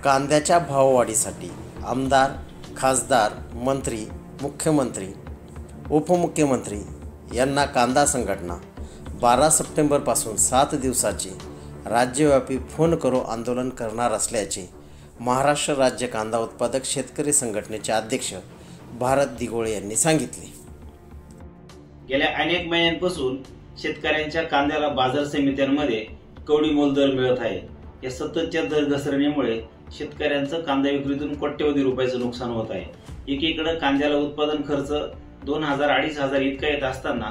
कांद्याच्या भाववाढीसाठी आमदार, खासदार, मंत्री, मुख्यमंत्री, उपमुख्यमंत्री यांना कांदा संघटना 12 सप्टेंबरपासून 7 दिवसाचे राज्यव्यापी फोन करो आंदोलन करणार असल्याचे महाराष्ट्र राज्य कांदा उत्पादक शेतकरी संघटनेचे अध्यक्ष भारत दिघोळे यांनी सांगितले। गेल्या अनेक महिन्यांपासून शेतकऱ्यांच्या कांद्याला बाजार समित्यांमध्ये कवडीमोल दर मिळत आहे। या सततच्या दर घसरणीमुळे शेतकऱ्यांचं कांदा विक्रीतून कोट्यवधी रुपयाचं नुकसान होत आहे। एकीकडे कांद्याला उत्पादन खर्च 2000-2500 इतका येत असताना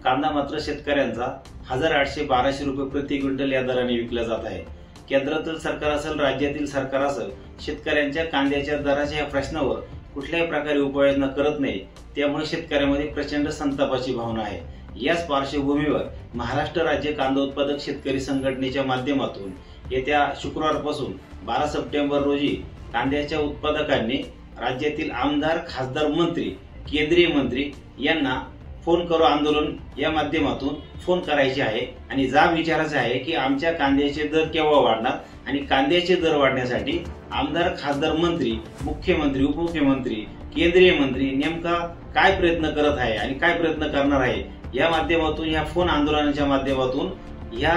कांदा मात्र शेतकऱ्यांचा 1800-1200 रुपये प्रति क्विंटल या दराने विकला जात आहे। केंद्रातील सरकार असेल, राज्यातील सरकार असेल, शेतकऱ्यांच्या कांद्याच्या दराच्या या प्रश्नावर कुठल्याही प्रकारे उपाययोजना करत नाही। त्यामुळे शेतकऱ्यांमध्ये प्रचंड संतापाची भावना आहे। याच पार्श्वभूमीवर महाराष्ट्र राज्य कांदा उत्पादक शेतकरी संघटनेच्या माध्यमातून येत्या शुक्रवारपासून 12 सप्टेंबर रोजी कांद्याच्या उत्पादकांनी राज्यातील आमदार, खासदार, मंत्री, केंद्रीय मंत्री यांना फोन करो आंदोलन या माध्यमातून फोन करायचे आहे आणि जाब विचारायचा आहे की आमच्या कांद्याचे दर केव्हा वाढणार आणि कांद्याचे दर वाढण्यासाठी आमदार, खासदार, मंत्री, मुख्यमंत्री, उपमुख्यमंत्री, केंद्रीय मंत्री नेमका काय प्रयत्न करत आहे आणि काय प्रयत्न करणार आहे। या माध्यमातून या फोन आंदोलनाच्या माध्यमातून या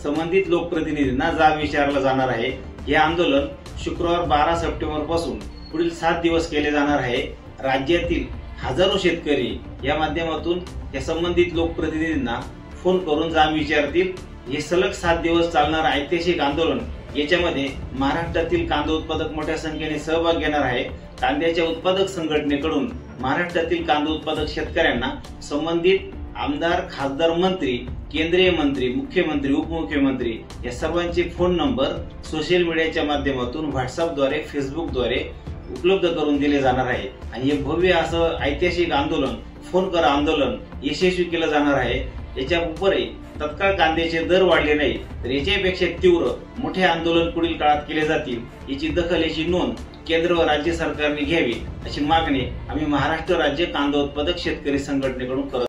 संबंधित लोकप्रतिनिधींना जाब विचारला जाणार आहे। हे आंदोलन शुक्रवार 12 सप्टेंबर पासून पुढील 7 दिवस केले जाणार आहे। राज्यातील हजारो शेतकरी या माध्यमातून या संबंधित लोकप्रतिनिधींना फोन करून जाब विचारतील। हे सलग 7 दिवस चालणार ऐतिहासिक आंदोलन याच्यामध्ये महाराष्ट्रातील कांदा उत्पादक मोठ्या संख्येने सहभाग घेणार आहे। कांद्याच्या उत्पादक संघटनेकडून महाराष्ट्रातील कांदा उत्पादक शेतकऱ्यांना संबंधित आमदार, खासदार, मंत्री, केंद्रीय मंत्री, मुख्यमंत्री, उपमुख्यमंत्री या सर्वांचे फोन नंबर सोशल मीडियाच्या माध्यमातून व्हॉट्सअपद्वारे, फेसबुकद्वारे उपलब्ध करून दिले जाणार आहे आणि हे भव्य असं ऐतिहासिक आंदोलन, फोन करा आंदोलन यशस्वी केलं जाणार आहे। याच्या उपरही तत्काळ कांद्याचे दर वाढले नाही तर याच्यापेक्षा तीव्र मोठे आंदोलन पुढील काळात केले जातील। याची दखल, याची नोंद केंद्र व राज्य सरकारने घ्यावी अशी मागणी आम्ही महाराष्ट्र राज्य कांदा उत्पादक शेतकरी संघटनेकडून करत